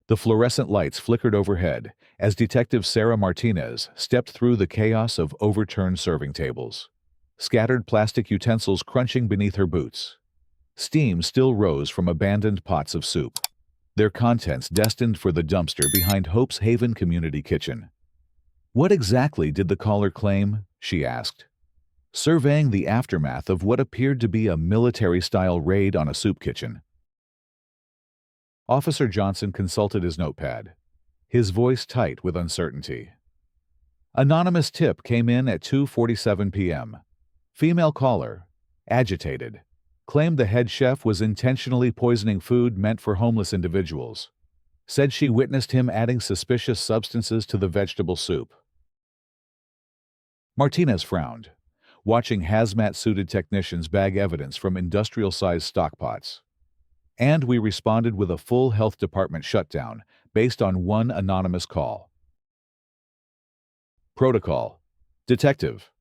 The fluorescent lights flickered overhead as Detective Sarah Martinez stepped through the chaos of overturned serving tables, scattered plastic utensils crunching beneath her boots. Steam still rose from abandoned pots of soup, their contents destined for the dumpster behind Hope's Haven Community Kitchen. "What exactly did the caller claim?" she asked, surveying the aftermath of what appeared to be a military-style raid on a soup kitchen. Officer Johnson consulted his notepad, his voice tight with uncertainty. Anonymous tip came in at 2:47 p.m. Female caller, agitated, claimed the head chef was intentionally poisoning food meant for homeless individuals. Said she witnessed him adding suspicious substances to the vegetable soup. Martinez frowned, watching hazmat-suited technicians bag evidence from industrial-sized stockpots. And we responded with a full health department shutdown based on one anonymous call. Protocol: Detective.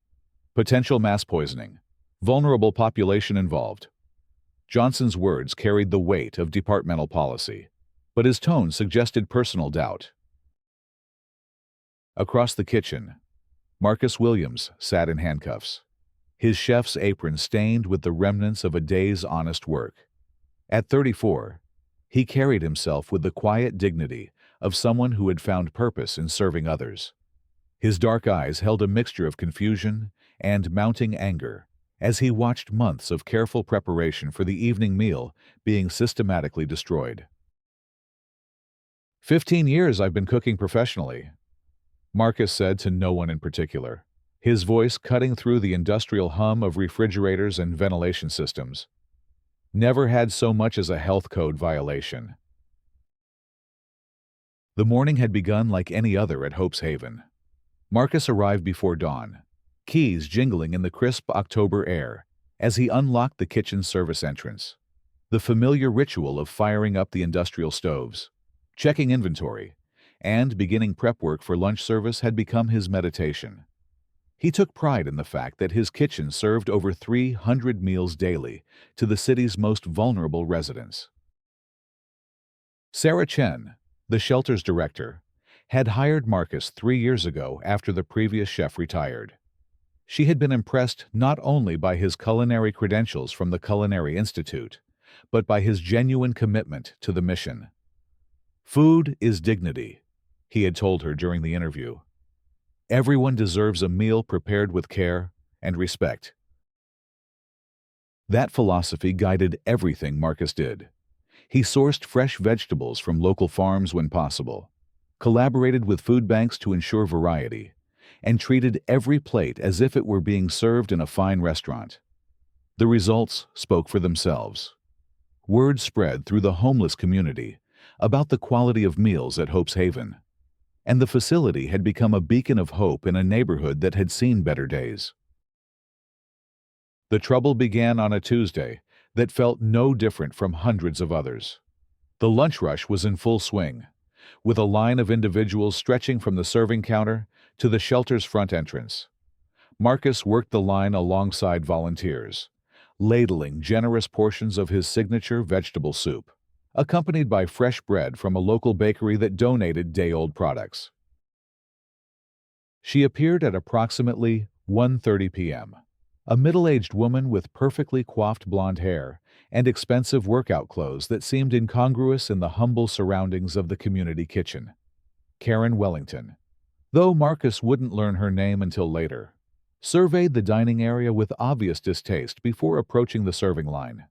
Potential mass poisoning. Vulnerable population involved. Johnson's words carried the weight of departmental policy, but his tone suggested personal doubt. Across the kitchen, Marcus Williams sat in handcuffs, his chef's apron stained with the remnants of a day's honest work. At 34, he carried himself with the quiet dignity of someone who had found purpose in serving others. His dark eyes held a mixture of confusion and mounting anger as he watched months of careful preparation for the evening meal being systematically destroyed. 15 years I've been cooking professionally," Marcus said to no one in particular, his voice cutting through the industrial hum of refrigerators and ventilation systems. "Never had so much as a health code violation." The morning had begun like any other at Hope's Haven. Marcus arrived before dawn, keys jingling in the crisp October air as he unlocked the kitchen service entrance. The familiar ritual of firing up the industrial stoves, checking inventory, and beginning prep work for lunch service had become his meditation. He took pride in the fact that his kitchen served over 300 meals daily to the city's most vulnerable residents. Sarah Chen, the shelter's director, had hired Marcus 3 years ago after the previous chef retired. She had been impressed not only by his culinary credentials from the Culinary Institute, but by his genuine commitment to the mission. "Food is dignity," he had told her during the interview. "Everyone deserves a meal prepared with care and respect." That philosophy guided everything Marcus did. He sourced fresh vegetables from local farms when possible, collaborated with food banks to ensure variety, and treated every plate as if it were being served in a fine restaurant. The results spoke for themselves. Word spread through the homeless community about the quality of meals at Hope's Haven, and the facility had become a beacon of hope in a neighborhood that had seen better days. The trouble began on a Tuesday that felt no different from hundreds of others. The lunch rush was in full swing, with a line of individuals stretching from the serving counter to the shelter's front entrance. Marcus worked the line alongside volunteers, ladling generous portions of his signature vegetable soup, accompanied by fresh bread from a local bakery that donated day-old products. She appeared at approximately 1:30 p.m., a middle-aged woman with perfectly coiffed blonde hair and expensive workout clothes that seemed incongruous in the humble surroundings of the community kitchen. Karen Wellington, though Marcus wouldn't learn her name until later, surveyed the dining area with obvious distaste before approaching the serving line.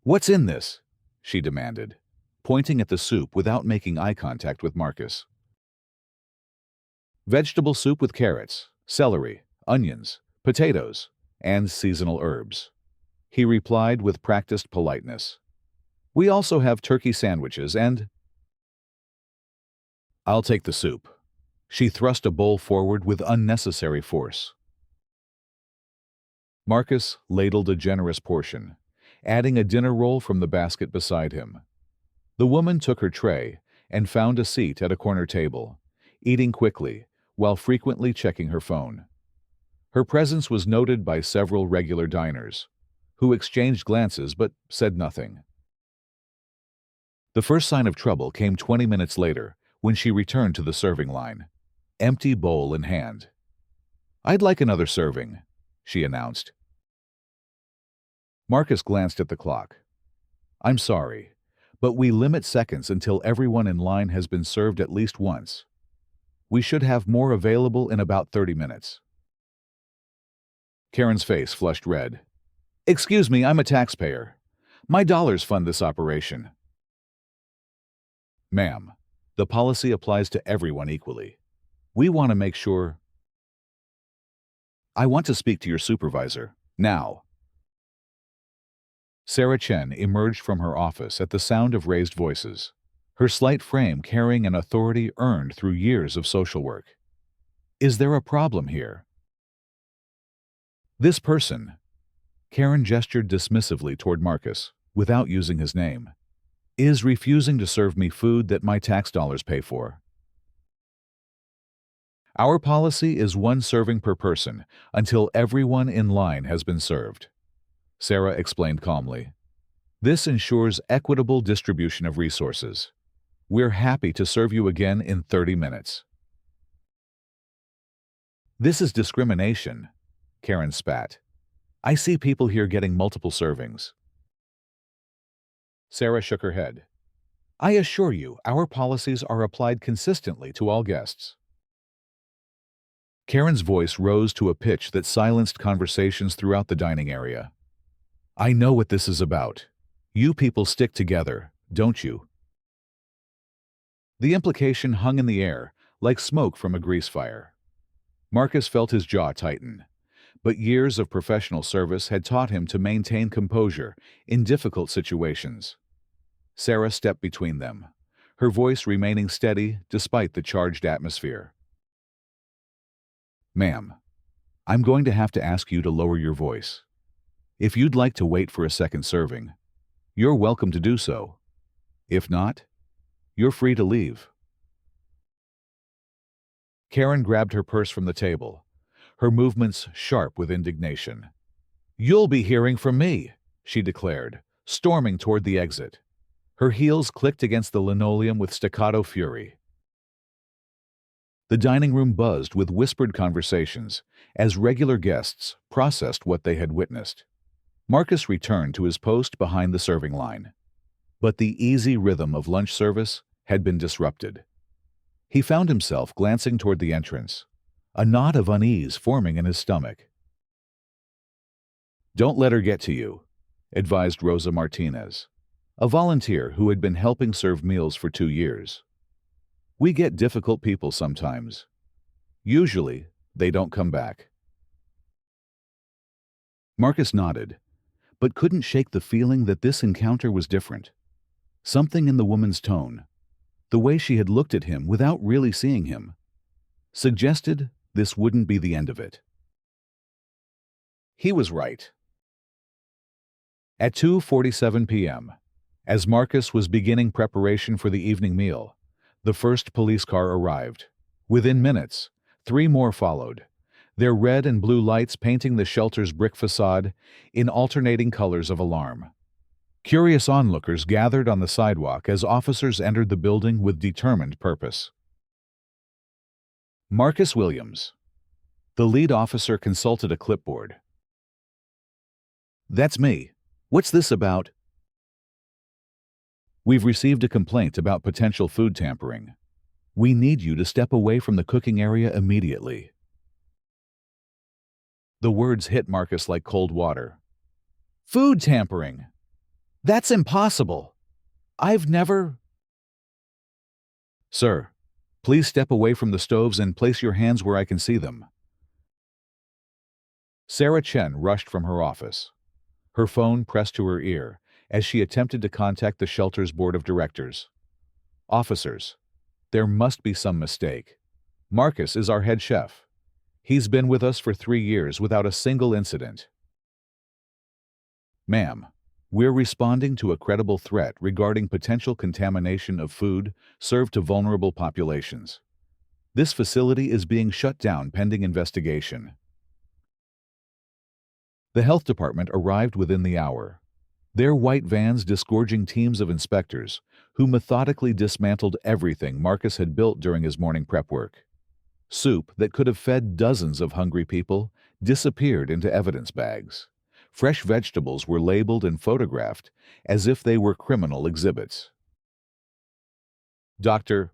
"What's in this?" she demanded, pointing at the soup without making eye contact with Marcus. "Vegetable soup with carrots, celery, onions, potatoes, and seasonal herbs," he replied with practiced politeness. "We also have turkey sandwiches and—" "I'll take the soup." She thrust a bowl forward with unnecessary force. Marcus ladled a generous portion, adding a dinner roll from the basket beside him. The woman took her tray and found a seat at a corner table, eating quickly while frequently checking her phone. Her presence was noted by several regular diners, who exchanged glances but said nothing. The first sign of trouble came 20 minutes later when she returned to the serving line, empty bowl in hand. "I'd like another serving," she announced. Marcus glanced at the clock. "I'm sorry, but we limit seconds until everyone in line has been served at least once. We should have more available in about 30 minutes." Karen's face flushed red. "Excuse me, I'm a taxpayer. My dollars fund this operation." "Ma'am, the policy applies to everyone equally. We want to make sure—" "I want to speak to your supervisor, now." Sarah Chen emerged from her office at the sound of raised voices, her slight frame carrying an authority earned through years of social work. "Is there a problem here?" "This person," Karen gestured dismissively toward Marcus, without using his name, "is refusing to serve me food that my tax dollars pay for." "Our policy is one serving per person until everyone in line has been served," Sarah explained calmly. "This ensures equitable distribution of resources. We're happy to serve you again in 30 minutes. "This is discrimination," Karen spat. "I see people here getting multiple servings." Sarah shook her head. "I assure you, our policies are applied consistently to all guests." Karen's voice rose to a pitch that silenced conversations throughout the dining area. "I know what this is about. You people stick together, don't you?" The implication hung in the air, like smoke from a grease fire. Marcus felt his jaw tighten, but years of professional service had taught him to maintain composure in difficult situations. Sarah stepped between them, her voice remaining steady despite the charged atmosphere. "Ma'am, I'm going to have to ask you to lower your voice. If you'd like to wait for a second serving, you're welcome to do so. If not, you're free to leave." Karen grabbed her purse from the table, her movements sharp with indignation. "You'll be hearing from me," she declared, storming toward the exit. Her heels clicked against the linoleum with staccato fury. The dining room buzzed with whispered conversations as regular guests processed what they had witnessed. Marcus returned to his post behind the serving line. But the easy rhythm of lunch service had been disrupted. He found himself glancing toward the entrance, a knot of unease forming in his stomach. "Don't let her get to you," advised Rosa Martinez, a volunteer who had been helping serve meals for 2 years. "We get difficult people sometimes. Usually, they don't come back." Marcus nodded, but couldn't shake the feeling that this encounter was different. Something in the woman's tone, the way she had looked at him without really seeing him, suggested this wouldn't be the end of it. He was right. At 2:47 p.m., as Marcus was beginning preparation for the evening meal, the first police car arrived. Within minutes, 3 more followed, their red and blue lights painting the shelter's brick facade in alternating colors of alarm. Curious onlookers gathered on the sidewalk as officers entered the building with determined purpose. Marcus Williams. The lead officer consulted a clipboard. "That's me. What's this about?" "We've received a complaint about potential food tampering. We need you to step away from the cooking area immediately." The words hit Marcus like cold water. "Food tampering? That's impossible. I've never—" "Sir, please step away from the stoves and place your hands where I can see them." Sarah Chen rushed from her office, her phone pressed to her ear as she attempted to contact the shelter's board of directors. "Officers, there must be some mistake. Marcus is our head chef. He's been with us for 3 years without a single incident." "Ma'am, we're responding to a credible threat regarding potential contamination of food served to vulnerable populations. This facility is being shut down pending investigation." The health department arrived within the hour. Their white vans disgorging teams of inspectors who methodically dismantled everything Marcus had built during his morning prep work. Soup that could have fed dozens of hungry people disappeared into evidence bags. Fresh vegetables were labeled and photographed as if they were criminal exhibits. Dr.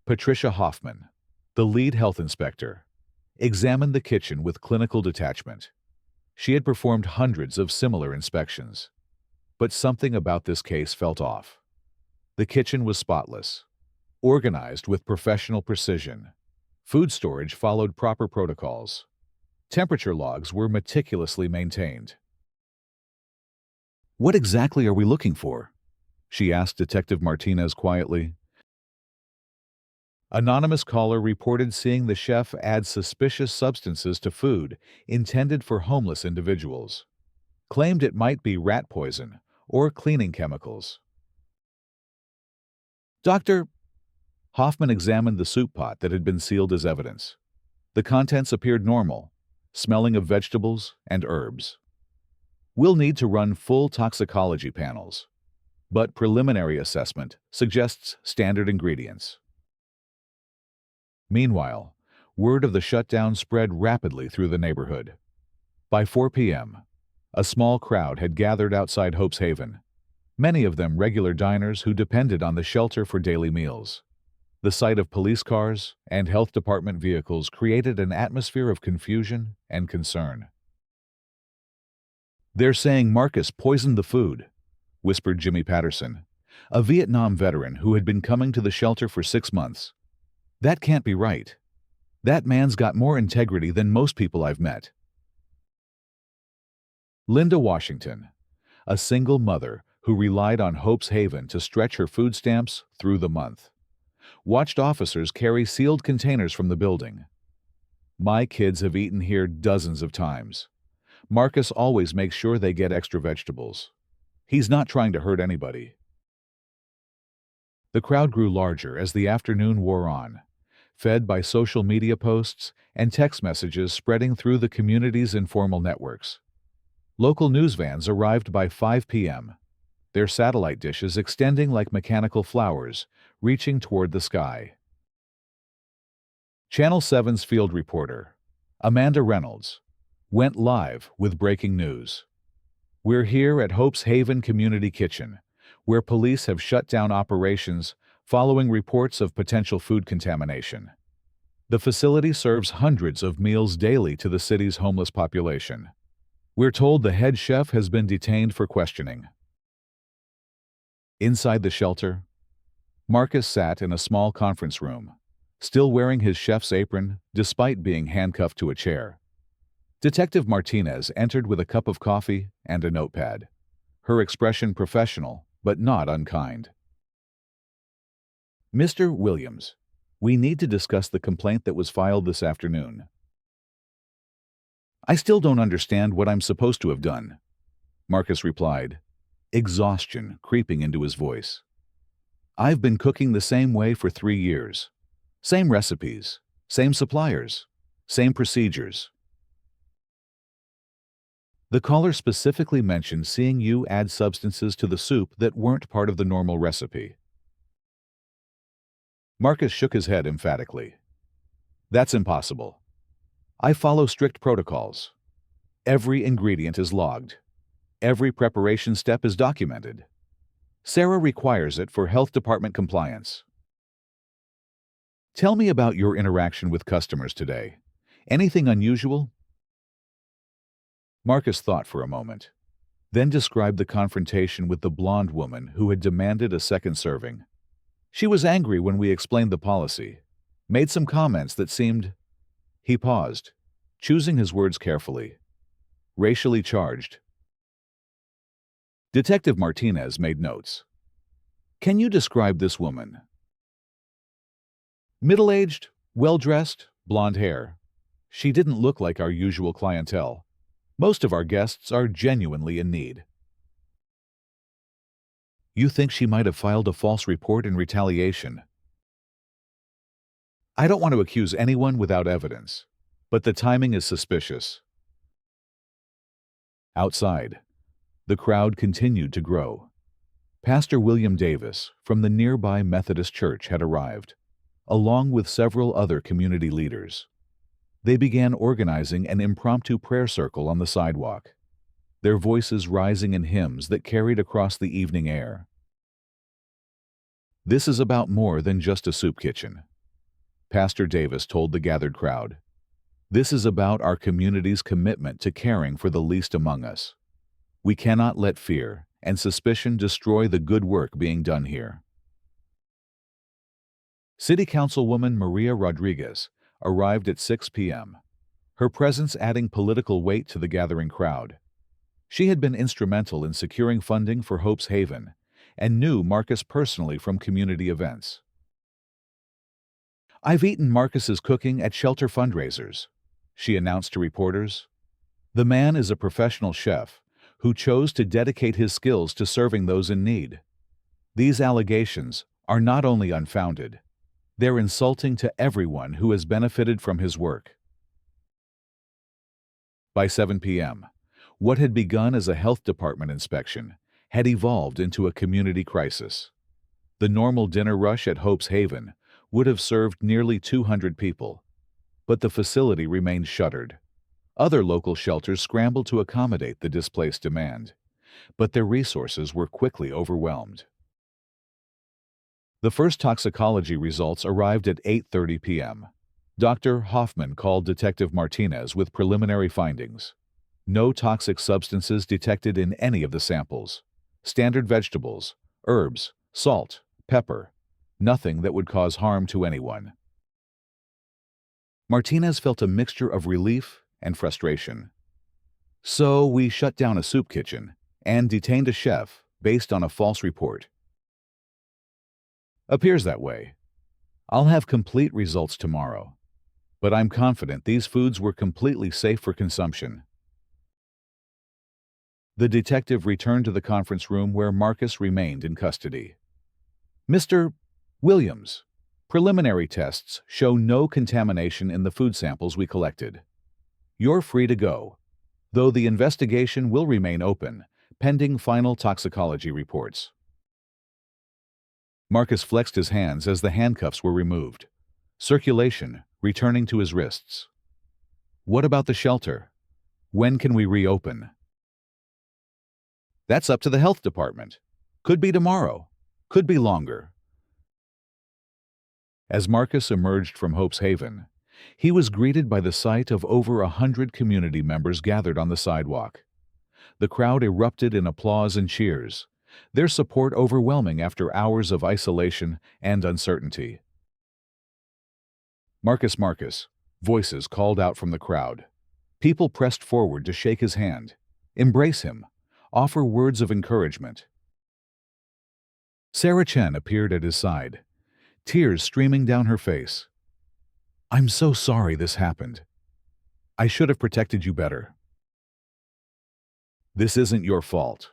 Patricia Hoffman, the lead health inspector, examined the kitchen with clinical detachment. She had performed hundreds of similar inspections. But something about this case felt off. The kitchen was spotless, organized with professional precision. Food storage followed proper protocols. Temperature logs were meticulously maintained. "What exactly are we looking for?" she asked Detective Martinez quietly. Anonymous caller reported seeing the chef add suspicious substances to food intended for homeless individuals. Claimed it might be rat poison or cleaning chemicals. Dr. Hoffman examined the soup pot that had been sealed as evidence. The contents appeared normal, smelling of vegetables and herbs. "We'll need to run full toxicology panels, but preliminary assessment suggests standard ingredients." Meanwhile, word of the shutdown spread rapidly through the neighborhood. By 4 p.m., a small crowd had gathered outside Hope's Haven, many of them regular diners who depended on the shelter for daily meals. The sight of police cars and health department vehicles created an atmosphere of confusion and concern. "They're saying Marcus poisoned the food," whispered Jimmy Patterson, a Vietnam veteran who had been coming to the shelter for 6 months. "That can't be right. That man's got more integrity than most people I've met." Linda Washington, a single mother who relied on Hope's Haven to stretch her food stamps through the month, watched officers carry sealed containers from the building. "My kids have eaten here dozens of times. Marcus always makes sure they get extra vegetables. He's not trying to hurt anybody." The crowd grew larger as the afternoon wore on, fed by social media posts and text messages spreading through the community's informal networks. Local news vans arrived by 5 p.m., their satellite dishes extending like mechanical flowers, reaching toward the sky. Channel 7's field reporter, Amanda Reynolds, went live with breaking news. "We're here at Hope's Haven Community Kitchen, where police have shut down operations following reports of potential food contamination. The facility serves hundreds of meals daily to the city's homeless population. We're told the head chef has been detained for questioning." Inside the shelter, Marcus sat in a small conference room, still wearing his chef's apron despite being handcuffed to a chair. Detective Martinez entered with a cup of coffee and a notepad, her expression professional but not unkind. "Mr. Williams, we need to discuss the complaint that was filed this afternoon." "I still don't understand what I'm supposed to have done," Marcus replied, exhaustion creeping into his voice. "I've been cooking the same way for 3 years. Same recipes, same suppliers, same procedures." The caller specifically mentioned seeing you add substances to the soup that weren't part of the normal recipe. Marcus shook his head emphatically. "That's impossible. I follow strict protocols. Every ingredient is logged. Every preparation step is documented. Sarah requires it for health department compliance." "Tell me about your interaction with customers today. Anything unusual?" Marcus thought for a moment, then described the confrontation with the blonde woman who had demanded a second serving. "She was angry when we explained the policy, made some comments that seemed—" He paused, choosing his words carefully. "Racially charged." Detective Martinez made notes. "Can you describe this woman?" "Middle-aged, well-dressed, blonde hair. She didn't look like our usual clientele. Most of our guests are genuinely in need." "You think she might have filed a false report in retaliation?" "I don't want to accuse anyone without evidence, but the timing is suspicious." Outside, The crowd continued to grow. Pastor William Davis from the nearby Methodist Church had arrived, along with several other community leaders. They began organizing an impromptu prayer circle on the sidewalk, their voices rising in hymns that carried across the evening air. "This is about more than just a soup kitchen," Pastor Davis told the gathered crowd. "This is about our community's commitment to caring for the least among us. We cannot let fear and suspicion destroy the good work being done here." City Councilwoman Maria Rodriguez arrived at 6 p.m., her presence adding political weight to the gathering crowd. She had been instrumental in securing funding for Hope's Haven and knew Marcus personally from community events. "I've eaten Marcus's cooking at shelter fundraisers," she announced to reporters. "The man is a professional chef who chose to dedicate his skills to serving those in need. These allegations are not only unfounded, they're insulting to everyone who has benefited from his work." By 7 p.m., what had begun as a health department inspection had evolved into a community crisis. The normal dinner rush at Hope's Haven would have served nearly 200 people, but the facility remained shuttered. Other local shelters scrambled to accommodate the displaced demand, but their resources were quickly overwhelmed. The first toxicology results arrived at 8:30 p.m. Dr. Hoffman called Detective Martinez with preliminary findings. No toxic substances detected in any of the samples. Standard vegetables, herbs, salt, pepper, nothing that would cause harm to anyone. Martinez felt a mixture of relief and frustration. "So we shut down a soup kitchen and detained a chef based on a false report." "Appears that way. I'll have complete results tomorrow, but I'm confident these foods were completely safe for consumption." The detective returned to the conference room where Marcus remained in custody. "Mr. Williams, preliminary tests show no contamination in the food samples we collected. You're free to go, though the investigation will remain open, pending final toxicology reports." Marcus flexed his hands as the handcuffs were removed, circulation returning to his wrists. "What about the shelter? When can we reopen?" "That's up to the health department. Could be tomorrow. Could be longer." As Marcus emerged from Hope's Haven, he was greeted by the sight of over 100 community members gathered on the sidewalk. The crowd erupted in applause and cheers, their support overwhelming after hours of isolation and uncertainty. "Marcus, Marcus," voices called out from the crowd. People pressed forward to shake his hand, embrace him, offer words of encouragement. Sarah Chen appeared at his side, tears streaming down her face. "I'm so sorry this happened. I should have protected you better." "This isn't your fault,"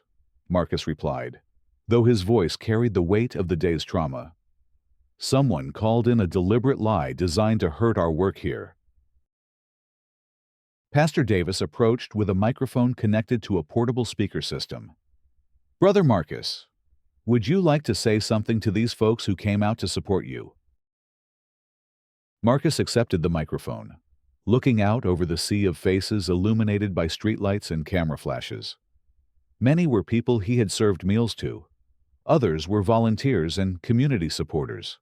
Marcus replied, though his voice carried the weight of the day's trauma. "Someone called in a deliberate lie designed to hurt our work here." Pastor Davis approached with a microphone connected to a portable speaker system. "Brother Marcus, would you like to say something to these folks who came out to support you?" Marcus accepted the microphone, looking out over the sea of faces illuminated by streetlights and camera flashes. Many were people he had served meals to. Others were volunteers and community supporters.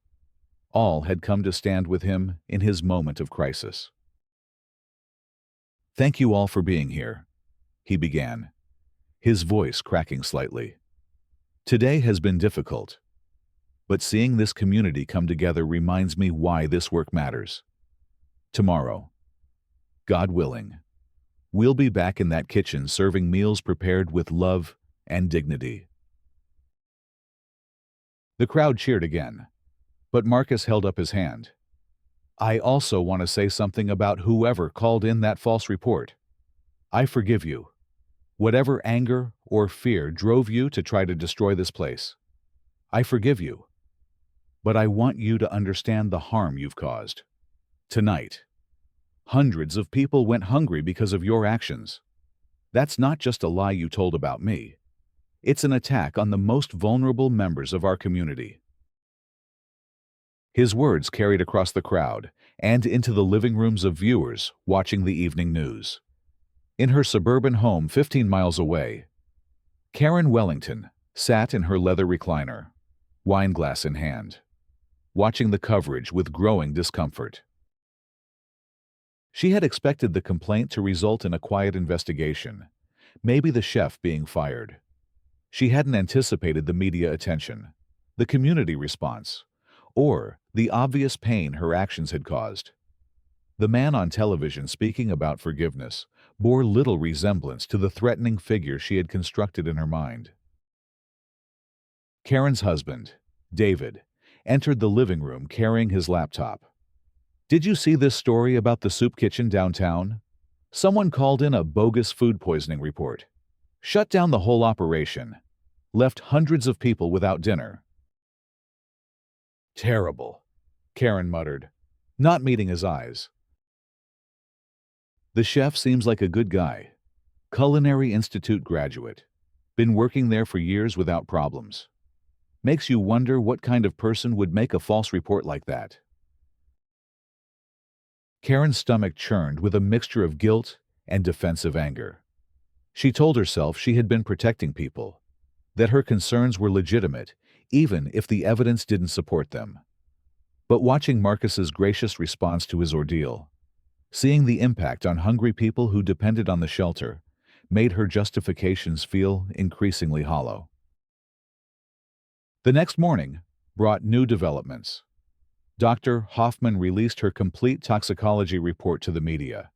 All had come to stand with him in his moment of crisis. "Thank you all for being here," he began, his voice cracking slightly. "Today has been difficult, but seeing this community come together reminds me why this work matters. Tomorrow, God willing, we'll be back in that kitchen serving meals prepared with love and dignity." The crowd cheered again, but Marcus held up his hand. "I also want to say something about whoever called in that false report. I forgive you. Whatever anger or fear drove you to try to destroy this place, I forgive you. But I want you to understand the harm you've caused. Tonight, hundreds of people went hungry because of your actions. That's not just a lie you told about me. It's an attack on the most vulnerable members of our community." His words carried across the crowd and into the living rooms of viewers watching the evening news. In her suburban home 15 miles away, Karen Wellington sat in her leather recliner, wineglass in hand, watching the coverage with growing discomfort. She had expected the complaint to result in a quiet investigation, maybe the chef being fired. She hadn't anticipated the media attention, the community response, or the obvious pain her actions had caused. The man on television speaking about forgiveness bore little resemblance to the threatening figure she had constructed in her mind. Karen's husband, David, entered the living room carrying his laptop. "Did you see this story about the soup kitchen downtown? Someone called in a bogus food poisoning report. Shut down the whole operation. Left hundreds of people without dinner." "Terrible," Karen muttered, not meeting his eyes. "The chef seems like a good guy. Culinary Institute graduate. Been working there for years without problems. Makes you wonder what kind of person would make a false report like that." Karen's stomach churned with a mixture of guilt and defensive anger. She told herself she had been protecting people, that her concerns were legitimate, even if the evidence didn't support them. But watching Marcus's gracious response to his ordeal, seeing the impact on hungry people who depended on the shelter, made her justifications feel increasingly hollow. The next morning brought new developments. Dr. Hoffman released her complete toxicology report to the media,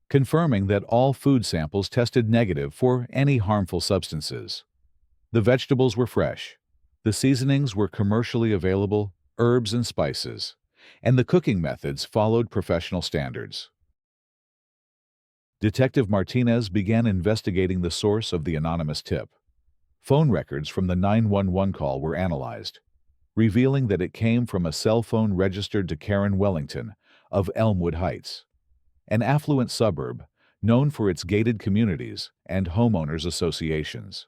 confirming that all food samples tested negative for any harmful substances. The vegetables were fresh, the seasonings were commercially available, herbs and spices, and the cooking methods followed professional standards. Detective Martinez began investigating the source of the anonymous tip. Phone records from the 911 call were analyzed, revealing that it came from a cell phone registered to Karen Wellington of Elmwood Heights, an affluent suburb known for its gated communities and homeowners associations.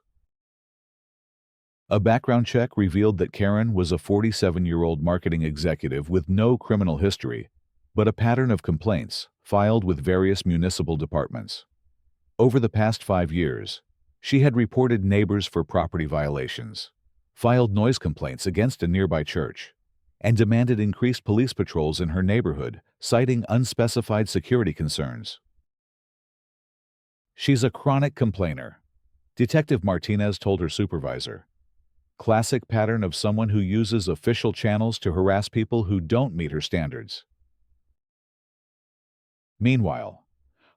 A background check revealed that Karen was a 47-year-old marketing executive with no criminal history, but a pattern of complaints filed with various municipal departments. Over the past 5 years, she had reported neighbors for property violations, filed noise complaints against a nearby church, and demanded increased police patrols in her neighborhood, citing unspecified security concerns. "She's a chronic complainer," Detective Martinez told her supervisor. "Classic pattern of someone who uses official channels to harass people who don't meet her standards." Meanwhile,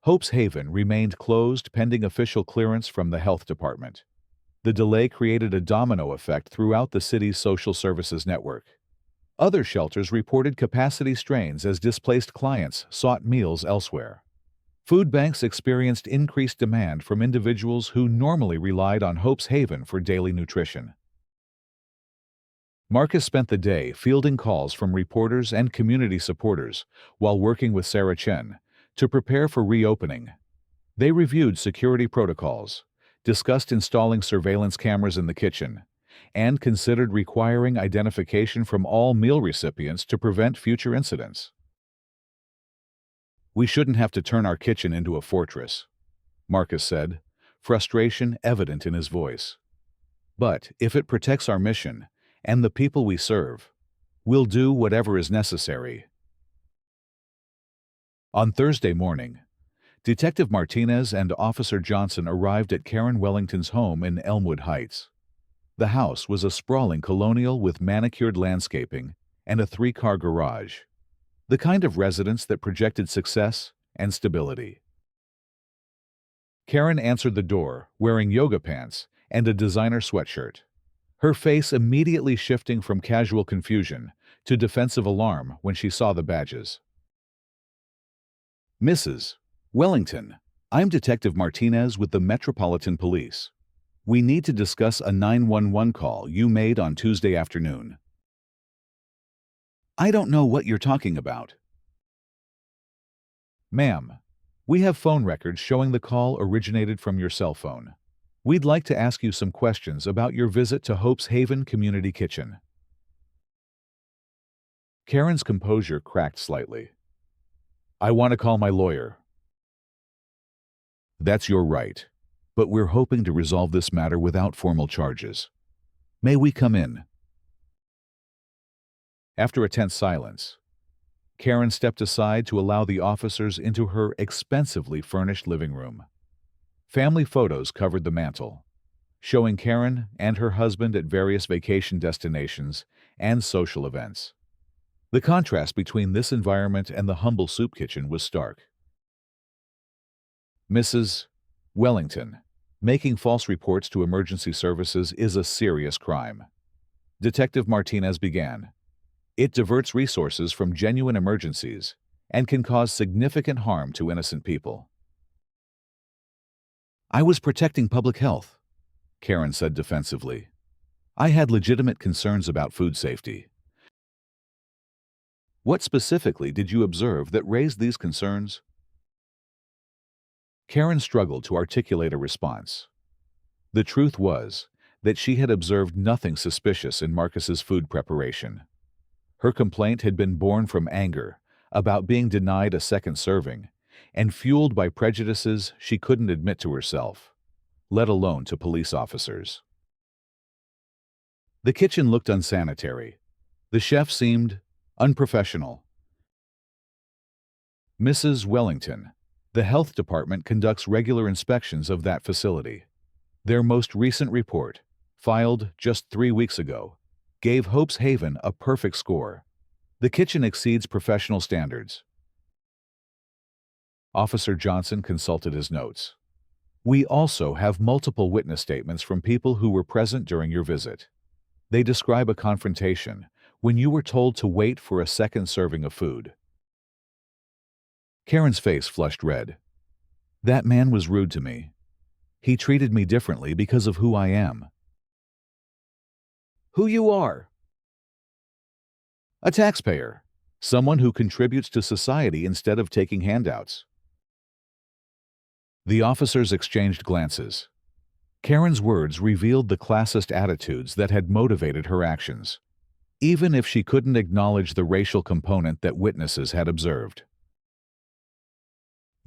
Hope's Haven remained closed pending official clearance from the health department. The delay created a domino effect throughout the city's social services network. Other shelters reported capacity strains as displaced clients sought meals elsewhere. Food banks experienced increased demand from individuals who normally relied on Hope's Haven for daily nutrition. Marcus spent the day fielding calls from reporters and community supporters while working with Sarah Chen to prepare for reopening. They reviewed security protocols, discussed installing surveillance cameras in the kitchen, and considered requiring identification from all meal recipients to prevent future incidents. "We shouldn't have to turn our kitchen into a fortress," Marcus said, frustration evident in his voice. "But if it protects our mission and the people we serve, we'll do whatever is necessary." On Thursday morning, Detective Martinez and Officer Johnson arrived at Karen Wellington's home in Elmwood Heights. The house was a sprawling colonial with manicured landscaping and a 3-car garage, the kind of residence that projected success and stability. Karen answered the door wearing yoga pants and a designer sweatshirt, her face immediately shifting from casual confusion to defensive alarm when she saw the badges. "Mrs. Wellington, I'm Detective Martinez with the Metropolitan Police. We need to discuss a 911 call you made on Tuesday afternoon." "I don't know what you're talking about." "Ma'am, we have phone records showing the call originated from your cell phone. We'd like to ask you some questions about your visit to Hope's Haven Community Kitchen. Karen's composure cracked slightly. I want to call my lawyer. That's your right, but we're hoping to resolve this matter without formal charges. May we come in? After a tense silence, Karen stepped aside to allow the officers into her expensively furnished living room. Family photos covered the mantel, showing Karen and her husband at various vacation destinations and social events. The contrast between this environment and the humble soup kitchen was stark. Mrs. Wellington, making false reports to emergency services is a serious crime. Detective Martinez began. It diverts resources from genuine emergencies and can cause significant harm to innocent people. I was protecting public health, Karen said defensively. I had legitimate concerns about food safety. What specifically did you observe that raised these concerns? Karen struggled to articulate a response. The truth was that she had observed nothing suspicious in Marcus's food preparation. Her complaint had been born from anger about being denied a second serving and fueled by prejudices she couldn't admit to herself, let alone to police officers. The kitchen looked unsanitary. The chef seemed unprofessional. Mrs. Wellington, the health department conducts regular inspections of that facility. Their most recent report, filed just 3 weeks ago, gave Hope's Haven a perfect score. The kitchen exceeds professional standards. Officer Johnson consulted his notes. We also have multiple witness statements from people who were present during your visit. They describe a confrontation when you were told to wait for a second serving of food. Karen's face flushed red. That man was rude to me. He treated me differently because of who I am. Who you are? A taxpayer. Someone who contributes to society instead of taking handouts. The officers exchanged glances. Karen's words revealed the classist attitudes that had motivated her actions, even if she couldn't acknowledge the racial component that witnesses had observed.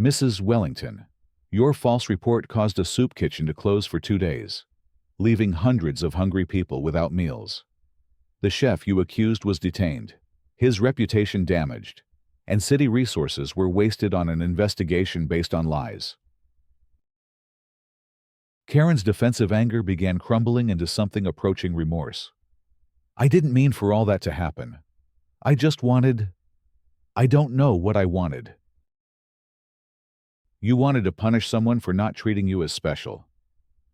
Mrs. Wellington, your false report caused a soup kitchen to close for 2 days, leaving hundreds of hungry people without meals. The chef you accused was detained, his reputation damaged, and city resources were wasted on an investigation based on lies. Karen's defensive anger began crumbling into something approaching remorse. I didn't mean for all that to happen. I don't know what I wanted. You wanted to punish someone for not treating you as special,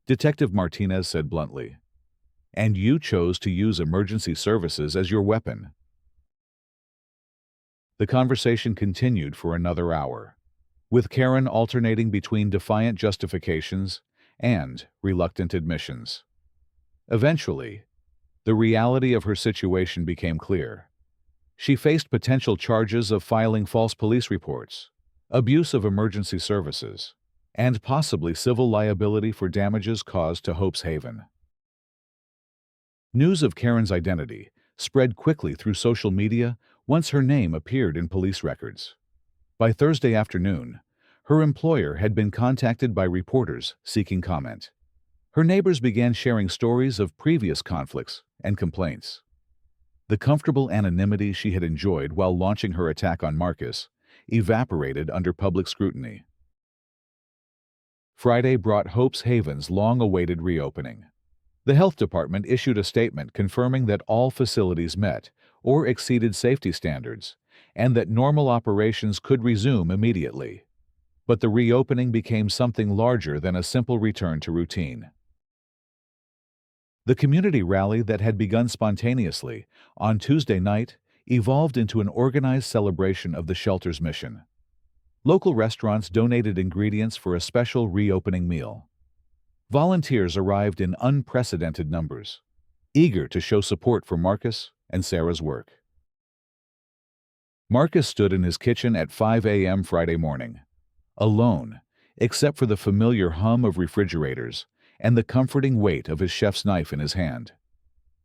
Detective Martinez said bluntly. And you chose to use emergency services as your weapon. The conversation continued for another hour, with Karen alternating between defiant justifications and reluctant admissions. Eventually, the reality of her situation became clear. She faced potential charges of filing false police reports, abuse of emergency services, and possibly civil liability for damages caused to Hope's Haven. News of Karen's identity spread quickly through social media once her name appeared in police records. By Thursday afternoon, her employer had been contacted by reporters seeking comment. Her neighbors began sharing stories of previous conflicts and complaints. The comfortable anonymity she had enjoyed while launching her attack on Marcus evaporated under public scrutiny. Friday brought Hope's Haven's long-awaited reopening. The health department issued a statement confirming that all facilities met or exceeded safety standards and that normal operations could resume immediately. But the reopening became something larger than a simple return to routine. The community rally that had begun spontaneously on Tuesday night evolved into an organized celebration of the shelter's mission. Local restaurants donated ingredients for a special reopening meal. Volunteers arrived in unprecedented numbers, eager to show support for Marcus and Sarah's work. Marcus stood in his kitchen at 5 a.m. Friday morning, alone, except for the familiar hum of refrigerators and the comforting weight of his chef's knife in his hand.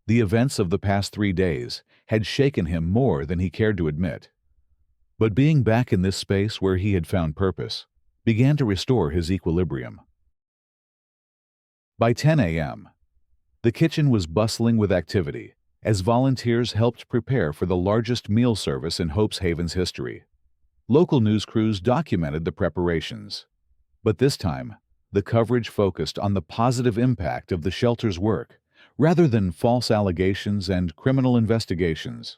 The events of the past 3 days had shaken him more than he cared to admit. But being back in this space where he had found purpose began to restore his equilibrium. By 10 a.m., the kitchen was bustling with activity as volunteers helped prepare for the largest meal service in Hope's Haven's history. Local news crews documented the preparations, but this time, the coverage focused on the positive impact of the shelter's work rather than false allegations and criminal investigations.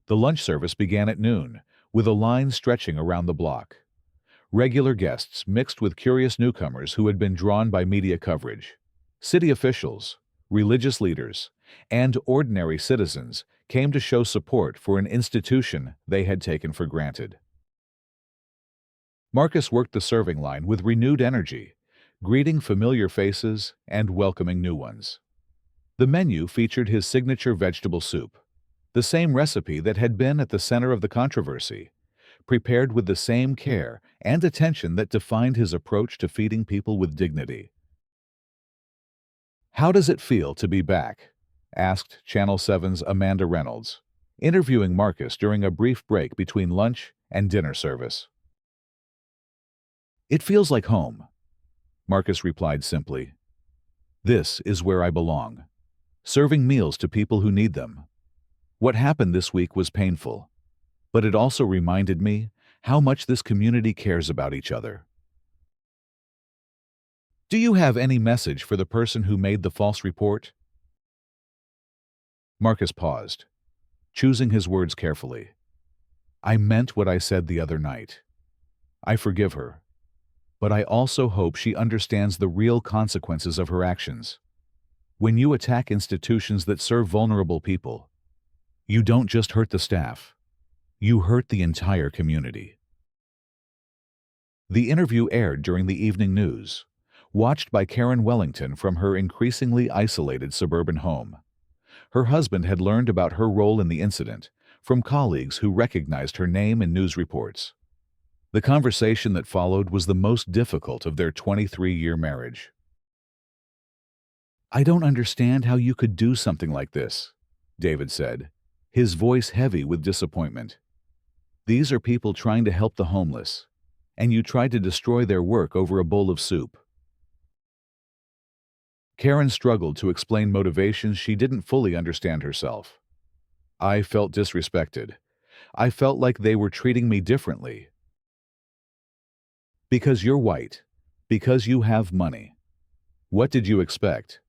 The lunch service began at noon, with a line stretching around the block. Regular guests mixed with curious newcomers who had been drawn by media coverage. City officials, religious leaders, and ordinary citizens came to show support for an institution they had taken for granted. Marcus worked the serving line with renewed energy, greeting familiar faces and welcoming new ones. The menu featured his signature vegetable soup, the same recipe that had been at the center of the controversy, prepared with the same care and attention that defined his approach to feeding people with dignity. "How does it feel to be back?" asked Channel 7's Amanda Reynolds, interviewing Marcus during a brief break between lunch and dinner service. "It feels like home," Marcus replied simply. "This is where I belong, serving meals to people who need them. What happened this week was painful, but it also reminded me how much this community cares about each other." "Do you have any message for the person who made the false report?" Marcus paused, choosing his words carefully. "I meant what I said the other night. I forgive her, but I also hope she understands the real consequences of her actions. When you attack institutions that serve vulnerable people, you don't just hurt the staff, you hurt the entire community." The interview aired during the evening news, watched by Karen Wellington from her increasingly isolated suburban home. Her husband had learned about her role in the incident from colleagues who recognized her name in news reports. The conversation that followed was the most difficult of their 23-year marriage. "I don't understand how you could do something like this," David said, his voice heavy with disappointment. "These are people trying to help the homeless, and you tried to destroy their work over a bowl of soup." Karen struggled to explain motivations she didn't fully understand herself. "I felt disrespected. I felt like they were treating me differently. Because you're white. Because you have money. What did you expect?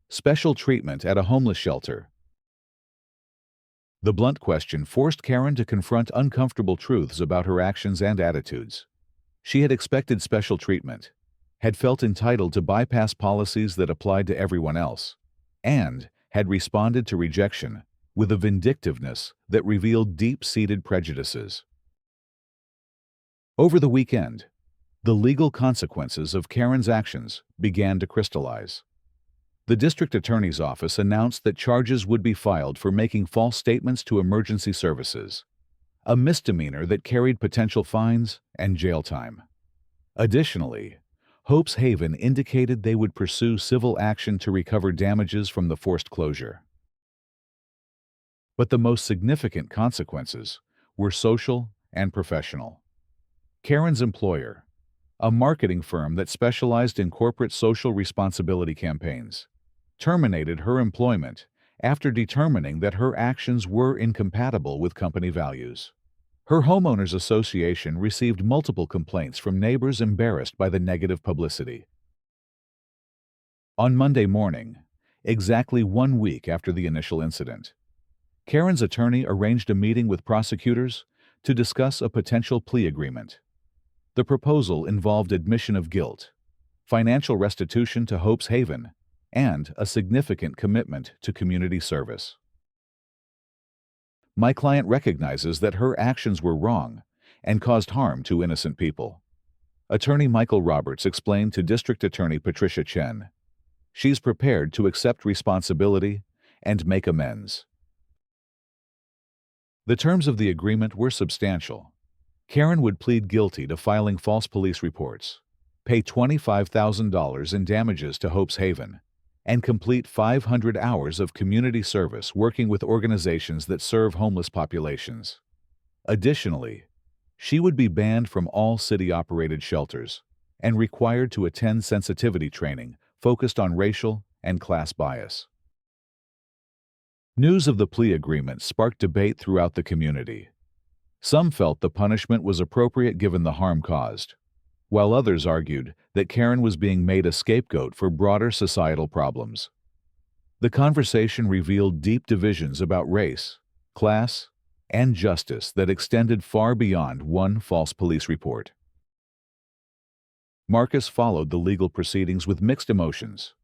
Special treatment at a homeless shelter?" The blunt question forced Karen to confront uncomfortable truths about her actions and attitudes. She had expected special treatment, had felt entitled to bypass policies that applied to everyone else, and had responded to rejection with a vindictiveness that revealed deep-seated prejudices. Over the weekend, the legal consequences of Karen's actions began to crystallize. The district attorney's office announced that charges would be filed for making false statements to emergency services, a misdemeanor that carried potential fines and jail time. Additionally, Hope's Haven indicated they would pursue civil action to recover damages from the forced closure. But the most significant consequences were social and professional. Karen's employer, a marketing firm that specialized in corporate social responsibility campaigns, terminated her employment after determining that her actions were incompatible with company values. Her homeowners association received multiple complaints from neighbors embarrassed by the negative publicity. On Monday morning, exactly 1 week after the initial incident, Karen's attorney arranged a meeting with prosecutors to discuss a potential plea agreement. The proposal involved admission of guilt, financial restitution to Hope's Haven, and a significant commitment to community service. "My client recognizes that her actions were wrong and caused harm to innocent people," Attorney Michael Roberts explained to District Attorney Patricia Chen. "She's prepared to accept responsibility and make amends." The terms of the agreement were substantial. Karen would plead guilty to filing false police reports, pay $25,000 in damages to Hope's Haven, and complete 500 hours of community service working with organizations that serve homeless populations. Additionally, she would be banned from all city-operated shelters and required to attend sensitivity training focused on racial and class bias. News of the plea agreement sparked debate throughout the community. Some felt the punishment was appropriate given the harm caused, while others argued that Karen was being made a scapegoat for broader societal problems. The conversation revealed deep divisions about race, class, and justice that extended far beyond one false police report. Marcus followed the legal proceedings with mixed emotions.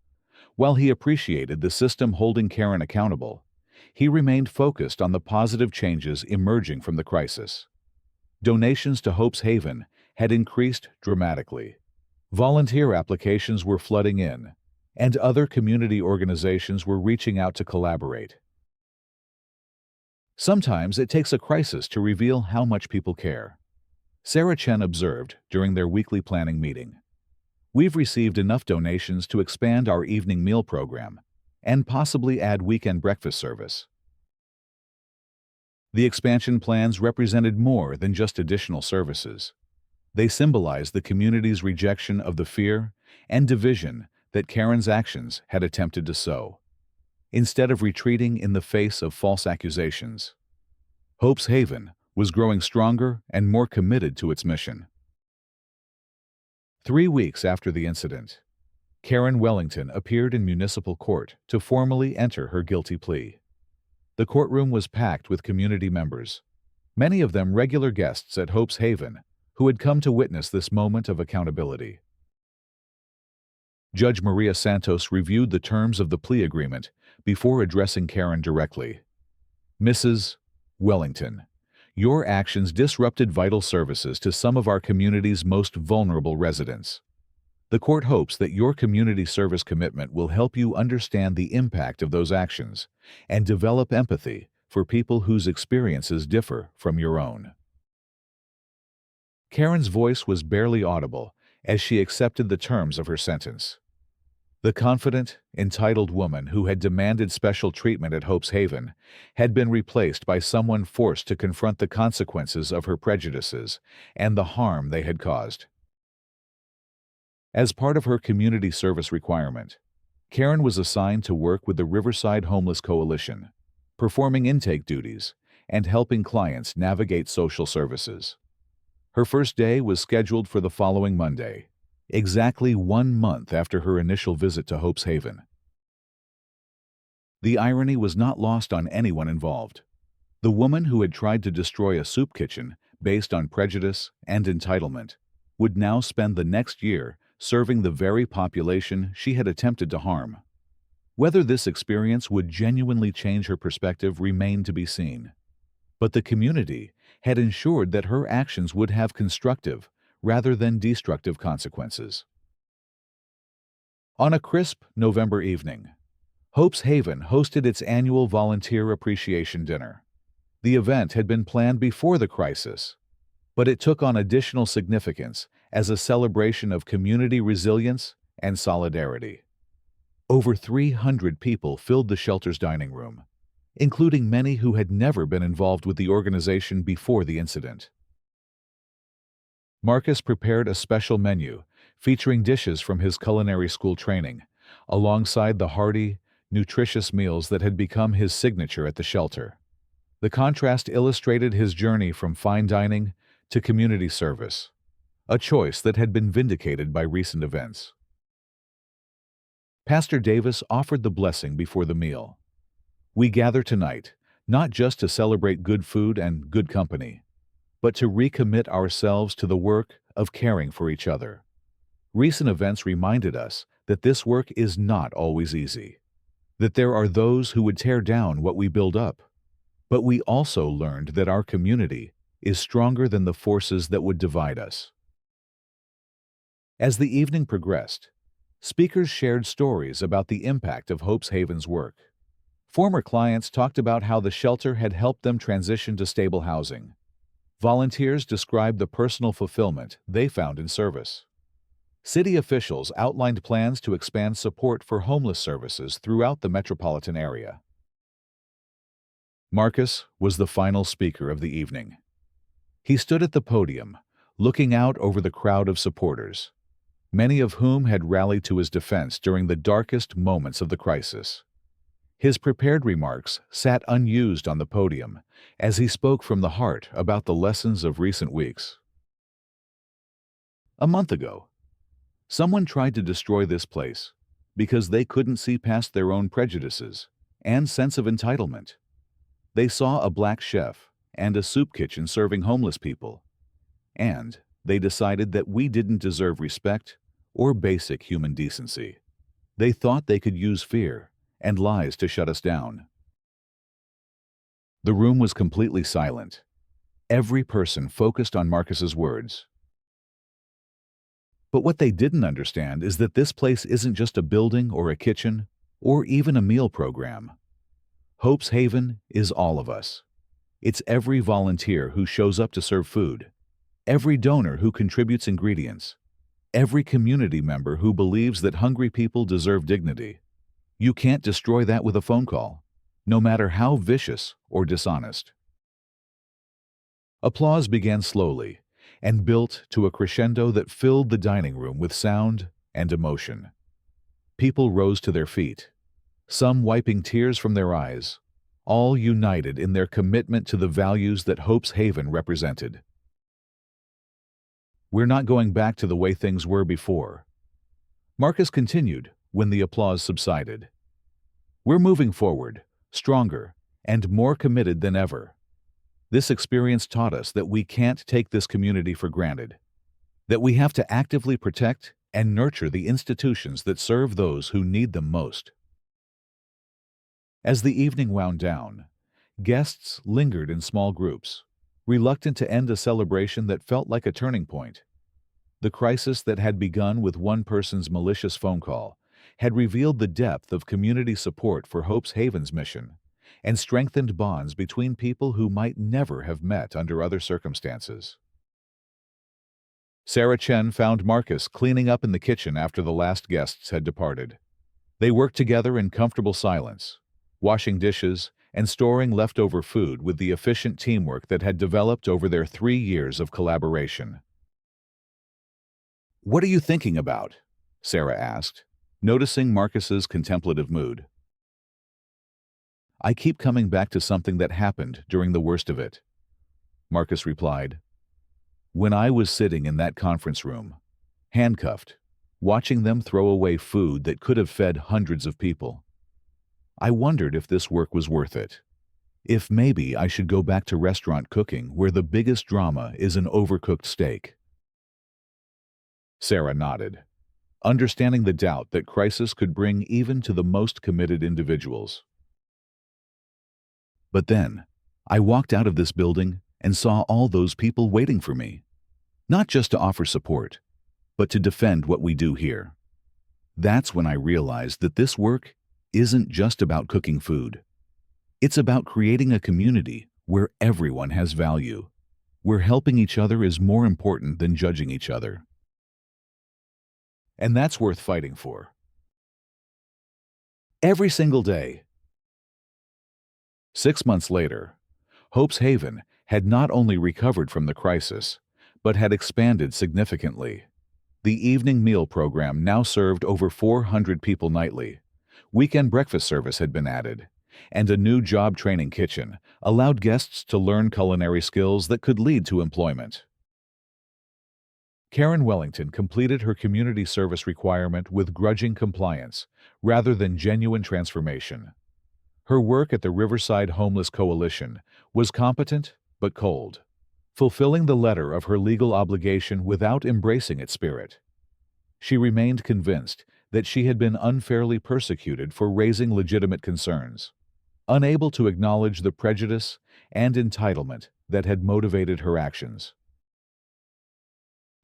While he appreciated the system holding Karen accountable, he remained focused on the positive changes emerging from the crisis. Donations to Hope's Haven had increased dramatically. Volunteer applications were flooding in, and other community organizations were reaching out to collaborate. Sometimes it takes a crisis to reveal how much people care. Sarah Chen observed during their weekly planning meeting. We've received enough donations to expand our evening meal program and possibly add weekend breakfast service. The expansion plans represented more than just additional services. They symbolized the community's rejection of the fear and division that Karen's actions had attempted to sow. Instead of retreating in the face of false accusations, Hope's Haven was growing stronger and more committed to its mission. 3 weeks after the incident, Karen Wellington appeared in municipal court to formally enter her guilty plea. The courtroom was packed with community members, many of them regular guests at Hope's Haven, who had come to witness this moment of accountability. Judge Maria Santos reviewed the terms of the plea agreement before addressing Karen directly. Mrs. Wellington, your actions disrupted vital services to some of our community's most vulnerable residents. The court hopes that your community service commitment will help you understand the impact of those actions and develop empathy for people whose experiences differ from your own. Karen's voice was barely audible as she accepted the terms of her sentence. The confident, entitled woman who had demanded special treatment at Hope's Haven had been replaced by someone forced to confront the consequences of her prejudices and the harm they had caused. As part of her community service requirement, Karen was assigned to work with the Riverside Homeless Coalition, performing intake duties and helping clients navigate social services. Her first day was scheduled for the following Monday, exactly 1 month after her initial visit to Hope's Haven. The irony was not lost on anyone involved. The woman who had tried to destroy a soup kitchen based on prejudice and entitlement would now spend the next year serving the very population she had attempted to harm. Whether this experience would genuinely change her perspective remained to be seen. But the community had ensured that her actions would have constructive rather than destructive consequences. On a crisp November evening, Hope's Haven hosted its annual Volunteer Appreciation Dinner. The event had been planned before the crisis, but it took on additional significance as a celebration of community resilience and solidarity. Over 300 people filled the shelter's dining room, including many who had never been involved with the organization before the incident. Marcus prepared a special menu featuring dishes from his culinary school training, alongside the hearty, nutritious meals that had become his signature at the shelter. The contrast illustrated his journey from fine dining to community service, a choice that had been vindicated by recent events. Pastor Davis offered the blessing before the meal. We gather tonight, not just to celebrate good food and good company, but to recommit ourselves to the work of caring for each other. Recent events reminded us that this work is not always easy, that there are those who would tear down what we build up. But we also learned that our community is stronger than the forces that would divide us. As the evening progressed, speakers shared stories about the impact of Hope's Haven's work. Former clients talked about how the shelter had helped them transition to stable housing. Volunteers described the personal fulfillment they found in service. City officials outlined plans to expand support for homeless services throughout the metropolitan area. Marcus was the final speaker of the evening. He stood at the podium, looking out over the crowd of supporters, many of whom had rallied to his defense during the darkest moments of the crisis. His prepared remarks sat unused on the podium as he spoke from the heart about the lessons of recent weeks. A month ago, someone tried to destroy this place because they couldn't see past their own prejudices and sense of entitlement. They saw a black chef and a soup kitchen serving homeless people, and they decided that we didn't deserve respect or basic human decency. They thought they could use fear and lies to shut us down. The room was completely silent. Every person focused on Marcus's words. But what they didn't understand is that this place isn't just a building or a kitchen or even a meal program. Hope's Haven is all of us. It's every volunteer who shows up to serve food, every donor who contributes ingredients, every community member who believes that hungry people deserve dignity. You can't destroy that with a phone call, no matter how vicious or dishonest. Applause began slowly and built to a crescendo that filled the dining room with sound and emotion. People rose to their feet, some wiping tears from their eyes, all united in their commitment to the values that Hope's Haven represented. We're not going back to the way things were before, Marcus continued when the applause subsided. We're moving forward, stronger, and more committed than ever. This experience taught us that we can't take this community for granted, that we have to actively protect and nurture the institutions that serve those who need them most. As the evening wound down, guests lingered in small groups, reluctant to end a celebration that felt like a turning point. The crisis that had begun with one person's malicious phone call had revealed the depth of community support for Hope's Haven's mission and strengthened bonds between people who might never have met under other circumstances. Sarah Chen found Marcus cleaning up in the kitchen after the last guests had departed. They worked together in comfortable silence, washing dishes and storing leftover food with the efficient teamwork that had developed over their 3 years of collaboration. "What are you thinking about?" Sarah asked, noticing Marcus's contemplative mood. "I keep coming back to something that happened during the worst of it," Marcus replied. "When I was sitting in that conference room, handcuffed, watching them throw away food that could have fed hundreds of people, I wondered if this work was worth it. If maybe I should go back to restaurant cooking where the biggest drama is an overcooked steak." Sarah nodded, understanding the doubt that crisis could bring even to the most committed individuals. "But then, I walked out of this building and saw all those people waiting for me, not just to offer support, but to defend what we do here. That's when I realized that this work isn't just about cooking food. It's about creating a community where everyone has value, where helping each other is more important than judging each other. And that's worth fighting for. Every single day." 6 months later, Hope's Haven had not only recovered from the crisis, but had expanded significantly. The evening meal program now served over 400 people nightly. Weekend breakfast service had been added, and a new job training kitchen allowed guests to learn culinary skills that could lead to employment. Karen Wellington completed her community service requirement with grudging compliance rather than genuine transformation. Her work at the Riverside Homeless Coalition was competent but cold, fulfilling the letter of her legal obligation without embracing its spirit. She remained convinced that she had been unfairly persecuted for raising legitimate concerns, unable to acknowledge the prejudice and entitlement that had motivated her actions.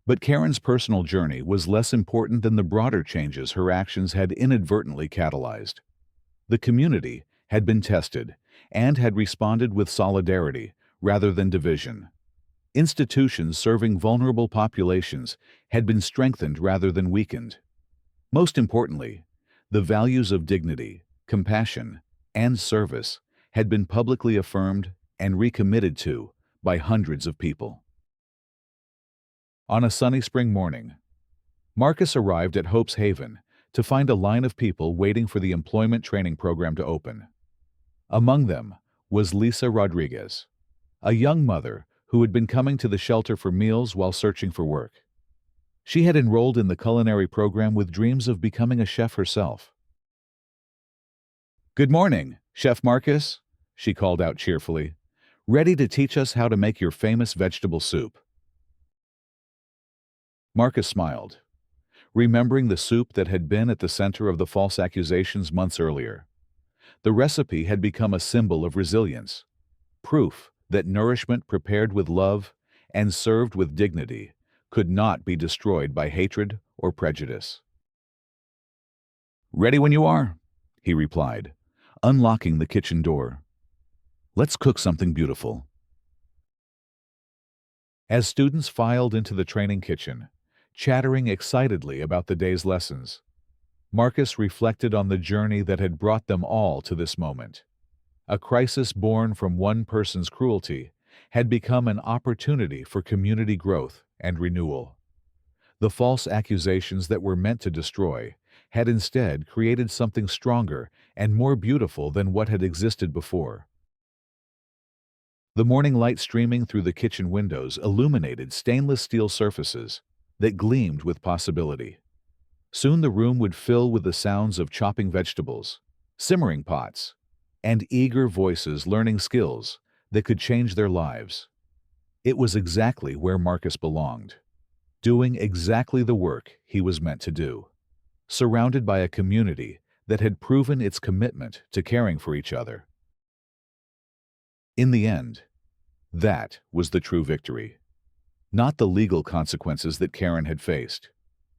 But Karen's personal journey was less important than the broader changes her actions had inadvertently catalyzed. The community had been tested and had responded with solidarity rather than division. Institutions serving vulnerable populations had been strengthened rather than weakened. Most importantly, the values of dignity, compassion, and service had been publicly affirmed and recommitted to by hundreds of people. On a sunny spring morning, Marcus arrived at Hope's Haven to find a line of people waiting for the employment training program to open. Among them was Lisa Rodriguez, a young mother who had been coming to the shelter for meals while searching for work. She had enrolled in the culinary program with dreams of becoming a chef herself. "Good morning, Chef Marcus," she called out cheerfully. "Ready to teach us how to make your famous vegetable soup?" Marcus smiled, remembering the soup that had been at the center of the false accusations months earlier. The recipe had become a symbol of resilience, proof that nourishment prepared with love and served with dignity could not be destroyed by hatred or prejudice. "Ready when you are," he replied, unlocking the kitchen door. "Let's cook something beautiful." As students filed into the training kitchen, chattering excitedly about the day's lessons, Marcus reflected on the journey that had brought them all to this moment. A crisis born from one person's cruelty had become an opportunity for community growth and renewal. The false accusations that were meant to destroy had instead created something stronger and more beautiful than what had existed before. The morning light streaming through the kitchen windows illuminated stainless steel surfaces that gleamed with possibility. Soon the room would fill with the sounds of chopping vegetables, simmering pots, and eager voices learning skills that could change their lives. It was exactly where Marcus belonged, doing exactly the work he was meant to do, surrounded by a community that had proven its commitment to caring for each other. In the end, that was the true victory. Not the legal consequences that Karen had faced,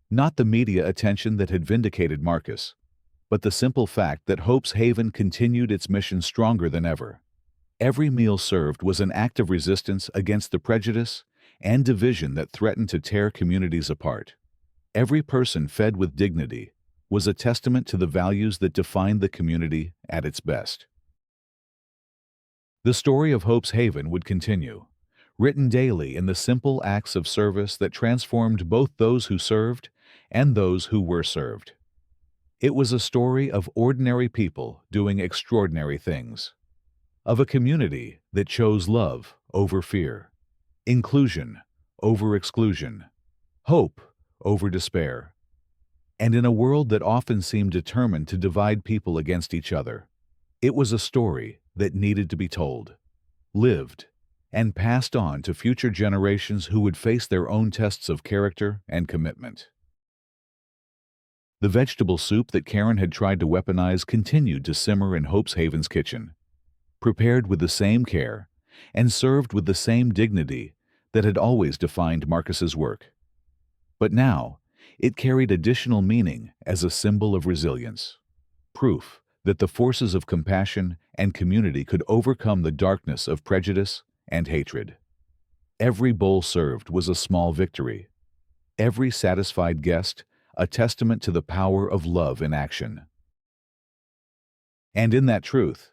not the media attention that had vindicated Marcus, but the simple fact that Hope's Haven continued its mission stronger than ever. Every meal served was an act of resistance against the prejudice and division that threatened to tear communities apart. Every person fed with dignity was a testament to the values that defined the community at its best. The story of Hope's Haven would continue, written daily in the simple acts of service that transformed both those who served and those who were served. It was a story of ordinary people doing extraordinary things, of a community that chose love over fear, inclusion over exclusion, hope over despair. And in a world that often seemed determined to divide people against each other, it was a story that needed to be told, lived, and passed on to future generations who would face their own tests of character and commitment. The vegetable soup that Karen had tried to weaponize continued to simmer in Hope's Haven's kitchen, prepared with the same care and served with the same dignity that had always defined Marcus's work. But now, it carried additional meaning as a symbol of resilience, proof that the forces of compassion and community could overcome the darkness of prejudice and hatred. Every bowl served was a small victory, every satisfied guest a testament to the power of love in action. And in that truth,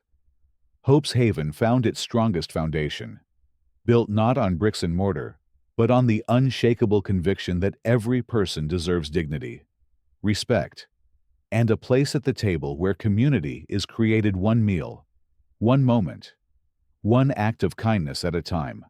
Hope's Haven found its strongest foundation, built not on bricks and mortar, but on the unshakable conviction that every person deserves dignity, respect, and a place at the table where community is created one meal, one moment, one act of kindness at a time.